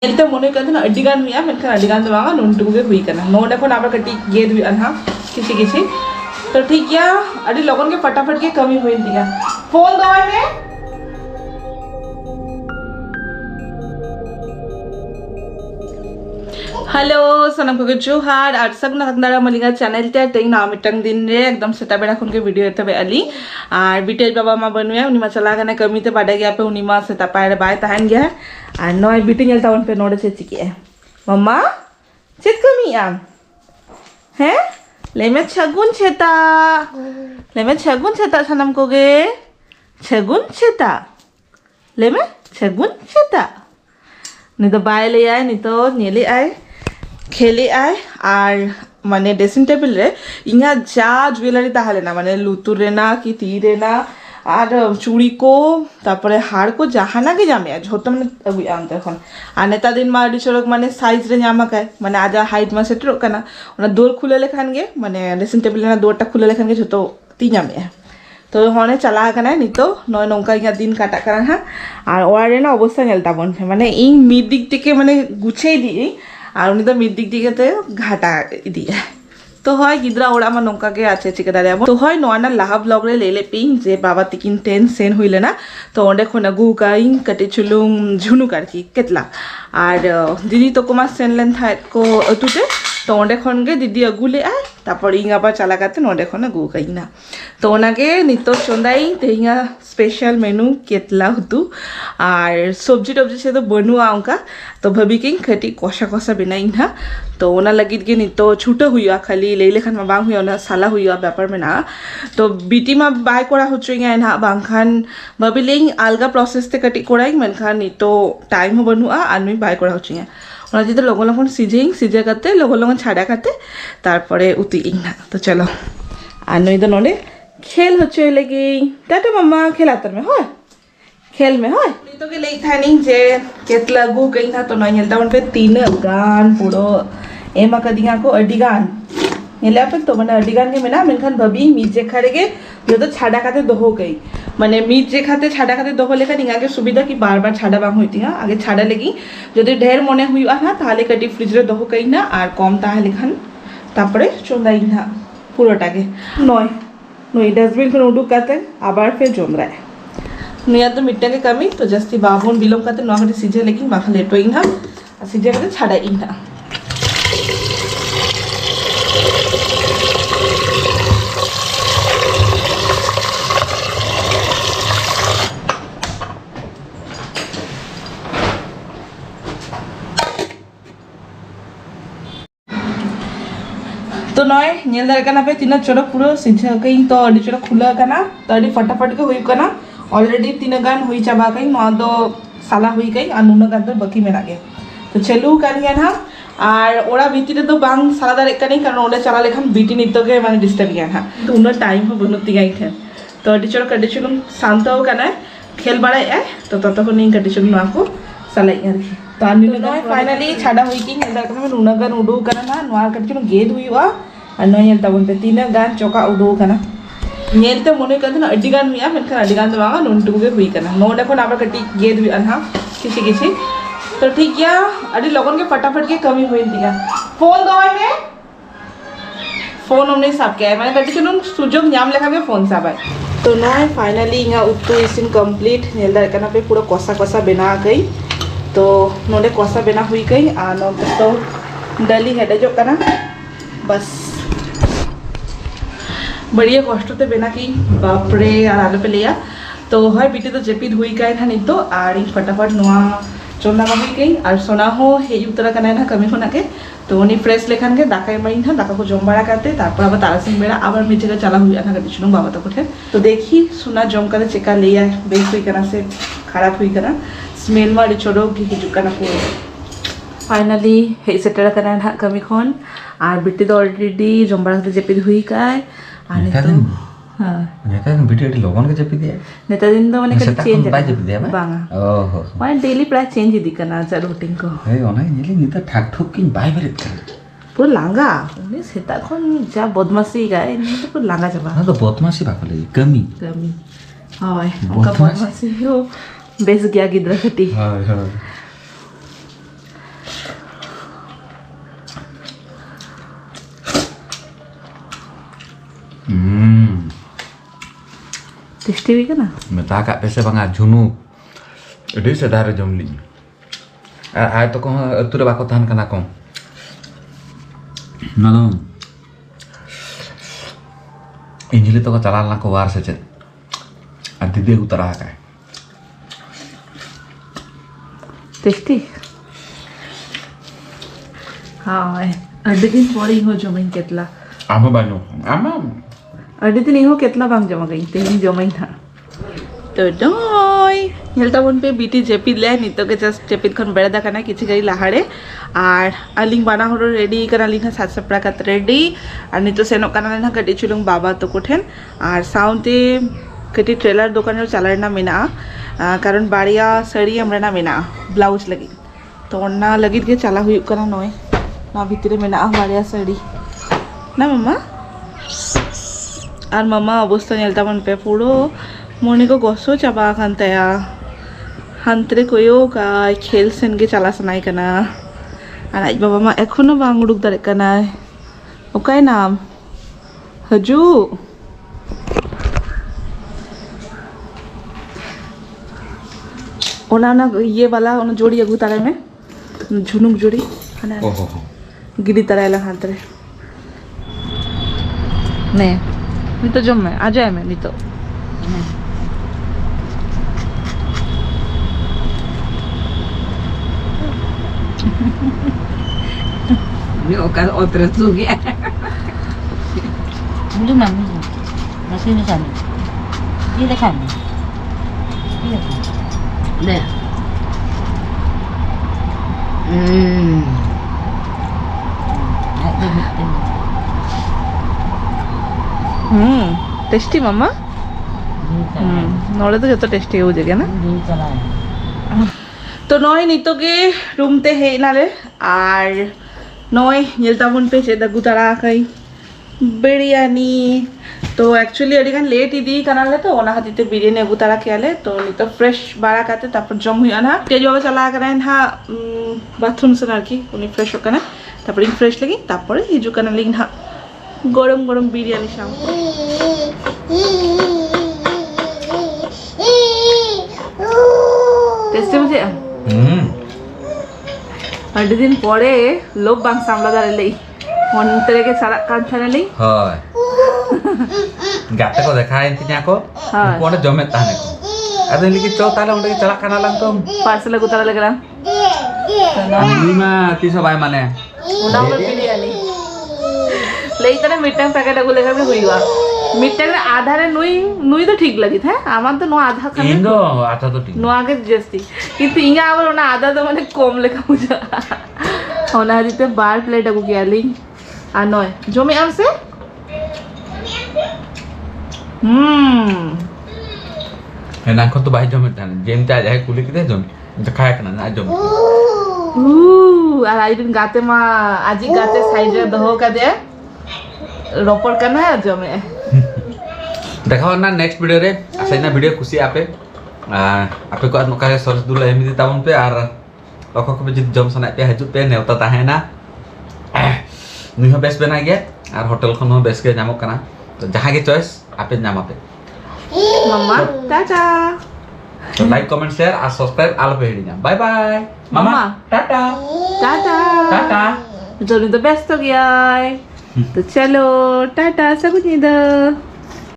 तो मन होना अड़ीगान हुआ मेनखान अड़ीगान तो बांगा नुनटुगे हुई कना नोडे खन आबार कटी गेद हुआ ना किसी किसी तो ठीक गया अड़ी लगन के फटाफट के कमी हुई दिया फोन दवाई में हेलो सनम को जोहार और सब ना मलिंगा चैनल ते तेई ना मिटंग दिन रे एकदम सेटा बेड़ा खुन के वीडियो तबे अली और बीटेज बाबा मा बनुया उनी मा चला गने कमी ते बाडा गया पे उनी मा सेटा पाए बाय तहन गया और नय बीटी नेल टाउन पे नोडे से चिकी है मम्मा चेत कमी आम हैं लेमे छगुन छेता सनम को गे छगुन छेता लेमे छगुन छेता नहीं तो बाय ले आए नहीं तो नेले आए खेले आए और माने ड्रेसिंग टेबल रे इना जा ज्वेलरी ताहले ना माने लुतुर रेना कि ती रेना और चूड़ी को तापरे हार को जहाना के जामे झोतो माने अगु आनते खन आ नेता दिन मा डिचरक माने साइज रे न्यामा काय माने आजा हाइट मा सेटरो कना ओना दोर खुले लेखान गे माने ड्रेसिंग टेबल ना दोरटा खुले लेखान गे झोतो ती जामे तो होने चला करना नितो नय नौका इया दिन काटा करना हा और ओआरे ना अवस्था नेलता बन माने इन मिड दिक टिके माने गुछे दी और उनी तो मिड दिक टिके ते घाटा इदी तो হয় গিদ্রা ওড়া আমার নৌকাকে আছে চিকেদারে তো হয় নয়না লাহা ব্লগ রে লেলে পিং যে বাবা তিকিন 10 সেন হইলে না তো ওন্ডে খনা গুকাইং কাটে চুলুং ঝুনুক আর কি কেতলা আর দিদি তো কুমার সেনলেন থাই को अतुते तो ओंडे खन गे दीदी अगुले आ तापर इंगा बा चला काते नोंडे खन गुकाई ना तो ओनागे नितो चोंदाई तेहिया स्पेशल मेनू केतला हुतु और सब्जी टब्जी से तो बनुआ उनका तो भभी के खटी कोसा कोसा बनाई ना तो ओना लगित के नितो छूटा हुआ खाली लेले खान मा बांग हुआ ना साला हुआ व्यापार में ना तो बीटी मा बाय कोड़ा हुचुइया ना बांखान भभी लेंग अलगा प्रोसेस ते कटी कोड़ाई मनखान नितो टाइम हो बनुआ आनमी बाय कोड़ा हुचुइया ओना जिते लगन लगन सिजे करते लगन लगन छाड़ा करते तारपरे उती ना तो चलो आनमी तो नोडे खेल होचे लगी टाटा मम्मा खेलातर में होय खेल में होय तो के लेई थानी जे केतला गु कई ना तो नय नेलता उन पे तीन गान पुरो एमा कदिया को अडिगान नेला पे तो माने अडिगान के मेना मेनखान भबी मीजे खड़ेगे जो तो छाड़ा खाते दोहो गई माने मीजे खाते छाड़ा खाते दोहो लेका निगा के सुविधा की बार बार छाड़ा बांग होती है आगे छाड़ा लगी जदि ढेर मने हुआ ना ताले कटी फ्रिज रे दोहो कई ना और कम ताहले खान तापरे चोंदाई ना पुरोटाके नय नय डस्टबिन को उडुक काते आबार फिर जोमराय निया तो मिट्टा के कमी तो जस्ती बाबुन बिलोम काते नवा कटी सिजे लेकिन माखा लेटो इना सिजे काते छाड़ा इना तो नय नेल दारे कना पे तीन चोरो पूरा सिझा कई तो अडी चोरो खुला कना तो अडी फटाफट के हुई कना ऑलरेडी तीन गान हुई चाबा कई नो दो साला हुई कई और नुना गान तो बाकी मेना गे तो चलू कान गया ना और ओड़ा बीटी रे तो बांग साला दारे कनी कारण ओडे चला लेखन बीटी नितो के माने डिस्टर्ब गया ना तो उन टाइम हो बनुती गई थे तो अडी चोरो कडी चुलुम शांत हो कना खेल बड़ाई है तो ततको नहीं कडी चुलुम ना को साला यार तो आनी नय फाइनली छाड़ा हुई की नेल दारे कना नुना गान उडू कना ना नोआ कडी चुलुम गेद हुईवा और नय तबन पे तीन गान चौका उडो कना नेलते मन होना अड़ीगान हुआ मेनखान अड़ीगान तो बांगा नुनटुगे हुई कना नोडे खन आबार कटी गेद हुआ ना किसी किसी तो ठीक गया अड़ी लगन के फटाफट के कमी हुई दिया फोन दवाई में फोन हमने साब के माने कटी चुनुम सुजोग न्याम लेखा के फोन साबाय तो नय फाइनली इना उत्तु इसिन कंप्लीट नेल दारे कना पे पूरा कोसा कोसा बना गई तो नोडे कोसा बना हुई गई आ नो तो डली हेडे जो कना बस बढ़िया कष्ट ते बेना की बापरे और आलू पे लिया तो है बीटी तो जेपिद हुई गए ना नितो और फटाफट नुआ चोना हुई गई और सोना हो हे उतरा कना ना कमी होना के तो उन्हीं फ्रेश लेखान के दाका मारी ना दाका को जम बड़ा करते तारपर आबार तारासिंग बेड़ा आबार मीचे का चला हुई ना कटी चुनुम बाबा तक तो देखी सोना जम कर चेका लिया बेस हुई कना से खराब हुई कना स्मेल मारी छोड़ो कि हिजुक कना पूरे फाइनली हे सेटल कना ना कमी खन और बीटी तो ऑलरेडी जम बड़ा करते जेपिद हुई काय आने तो हां नेता दिन वीडियो लोगन के चपी दिया नेता दिन तो माने का चेंज बाय चपी दिया बांगा ओहो माने डेली प्राय चेंज दी करना चा रूटीन को ए ओना नेली निता ठाक ठोक किन बाय बेरे पुरो लांगा उनी सेता खन जा बदमाशी गाय नि तो पुरो लांगा जबा ना तो बदमाशी बाकले कमी हाय का बदमाशी हो बेस गया गिद्रा खटी हाय हाय टेस्टी भी ना meta kak pese bang ajunu ini sedar jomli ay to ko tu da bako tahan kana ko nalo injili to ko chala la ko war se chet adi de utara ka tasty हाँ अड्डे दिन पड़ी हो जमाई केतला ama banyo ama अड्डे दिन हो केतला बांग जमा गई तेरी जमाई था तो डोय हेल्ता बन पे बीटी जेपी ले नितो के जस्ट जेपी खन बेड़ा दा कना किछि गई लाहाड़े और अलिंग बना हो रेडी कना लिंग सात सपड़ा का रेडी और नितो सेनो कना ना गडी चुलुंग बाबा तो कोठेन और साउंडे कटी ट्रेलर दुकान चलार ना मेना कारण बाड़िया साड़ी हमरा ना मेना ब्लाउज लगी तो ना लगी के चला हुई कना नय ना भितरे मेना बाड़िया साड़ी ना मामा और मामा अवस्था नेलता मन पे पुरो मोने को गसो चाबा खानताया हांतरे कोयो का खेल सेन के चला सनाई कना और आज बाबा मा एखोनो बांग उडुक दारे कना ओकाय नाम हजू ओना ना ये वाला ओना जोड़ी अगु तारे में झुनुक जोड़ी हना ओहो गिरी तरायला हांतरे ने नहीं तो जम में आ जाए मैं नहीं तो otra suya. Belum mami. Masih di sana. Dia dah kan. Dia. Dah. Ada betul. Tasty मामा नोड़े तो जो टेस्टी हो जाएगा ना Dia cakap. तो नय नितो के रूम ते हे नाले और नय नेलता बन पे चेदा गुतारा खाई बिरयानी तो एक्चुअली अडिगान लेट इदी कनाले तो ओना हातीते बिरयानी गुतारा खेले तो नितो फ्रेश बारा काते तापर जम हुई ना तेज बाबा चला करें हा बाथरूम से नारकी उनी फ्रेश होकना तापर इन फ्रेश लगी तापर हिजु कना लिन हा गरम गरम बिरयानी शाम टेस्टी मुझे अड्डे दिन पड़े लोग बांग सामला दारे लई मंतरे के सारा कान थाने लई hoy gate ko dekha intinya ko ko ada jomet tahane ko ada lagi cow tala udah celak kana lang tom parcel गुतारा लगला ini mah ti sabai mane उना में बिरयानी लई तने मिटन पैकेट को लेकर भी हुईवा मिटन आधा रे नुई नुई तो ठीक लगी था आमान तो नो आधा खाने indo ata to tik नो आगे जस्ती किंतु इंगा आवर ओना आधा तो माने कम लेखा मुझे ओना दिते बार प्लेट को कियाली आ नय जो में आम से enak ko to bai jomet tahane jem ta jai kuli kite jom dekhaya kana na jom আর আইদিন গাতে মা আজি গাতে সাইডে দহ কা দে रोपड़ करना है जो में देखा ना नेक्स्ट वीडियो रे आसाइना वीडियो खुशी आपे आपे को नोका सरस दुला एमिति तावन पे आर लखो को जित जम सना पे हजु पे नेवता ताहेना नुई हो बेस बना गया आर होटल खन हो बेस के नामो कना तो जहां के चॉइस आपे नामा पे मम्मा टाटा तो लाइक कमेंट शेयर और सब्सक्राइब आल पे हिडिना बाय बाय मामा टाटा टाटा टाटा जो तो बेस्ट हो गया है तो चलो टाटा सब कुछ इधर